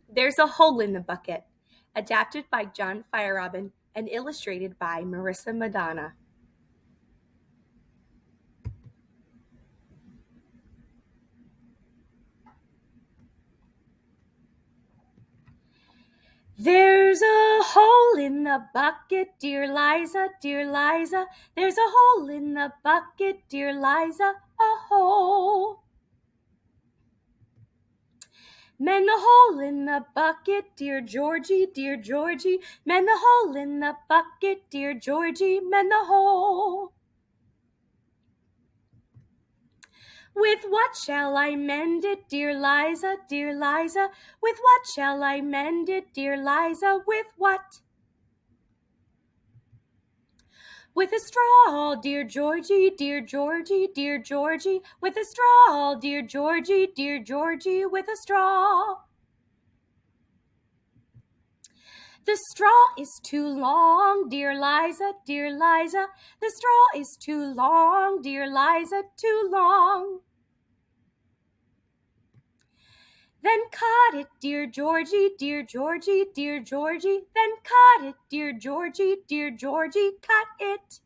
There's a Hole in the Bucket, adapted by John Feierabend and illustrated by Marissa Madonna. There's a hole in the bucket, dear Liza, dear Liza. There's a hole in the bucket, dear Liza, a hole. Mend the hole in the bucket, dear Georgie, dear Georgie. Mend the hole in the bucket, dear Georgie, mend the hole. With what shall I mend it, dear Liza, dear Liza? With what shall I mend it, dear Liza? With what? With a straw, dear Georgie, dear Georgie, dear Georgie. With a straw, dear Georgie, dear Georgie, with a straw. The straw is too long, dear Liza, dear Liza. The straw is too long, dear Liza, too long. Then cut it, dear Georgie, dear Georgie, dear Georgie. Then cut it, dear Georgie, dear Georgie, cut it.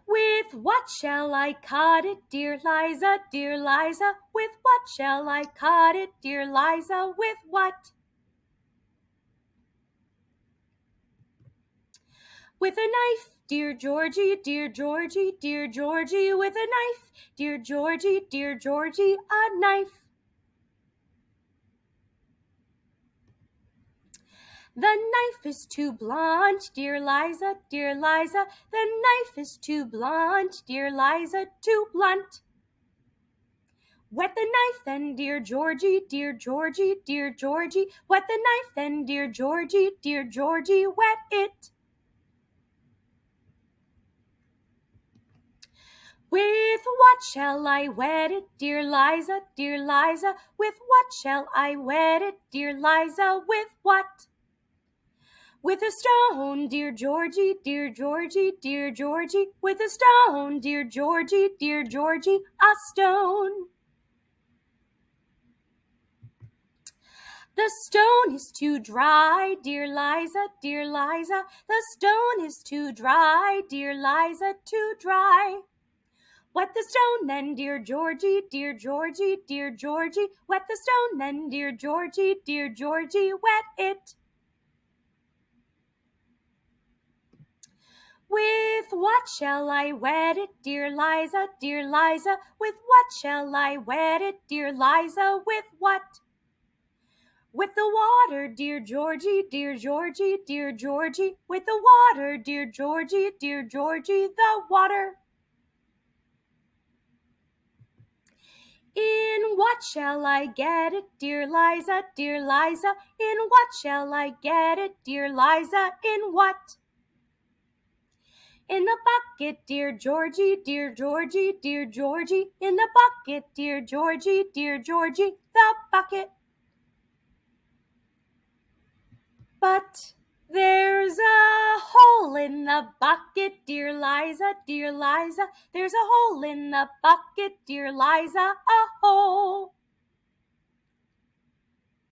With what shall I cut it, dear Liza, dear Liza? With what shall I cut it, dear Liza? With what? With a knife, dear Georgie, dear Georgie, dear Georgie. With a knife, dear Georgie, dear Georgie, a knife. The knife is too blunt, dear Liza, dear Liza. The knife is too blunt, dear Liza, too blunt. Wet the knife then, dear Georgie, dear Georgie, dear Georgie. Wet the knife then, dear Georgie, dear Georgie, wet it. With what shall I wet it, dear Liza, dear Liza? With what shall I wet it, dear Liza? With what? With a stone, dear Georgie, dear Georgie, dear Georgie. With a stone, dear Georgie, dear Georgie, a stone. The stone is too dry, dear Liza, dear Liza. The stone is too dry, dear Liza, too dry. Wet the stone then, dear Georgie, dear Georgie, dear Georgie. Wet the stone then, dear Georgie, dear Georgie, wet it. With what shall I wet it, dear Liza, dear Liza? With what shall I wet it, dear Liza? With what? With the water, dear Georgie, dear Georgie, dear Georgie. With the water, dear Georgie, dear Georgie, the water. In what shall I get it, dear Liza, dear Liza? In what shall I get it, dear Liza? In what? In the bucket, dear Georgie, dear Georgie, dear Georgie. In the bucket, dear Georgie, dear Georgie, the bucket. But there's a hole in the bucket, dear Liza, dear Liza. There's a hole in the bucket, dear Liza, a hole.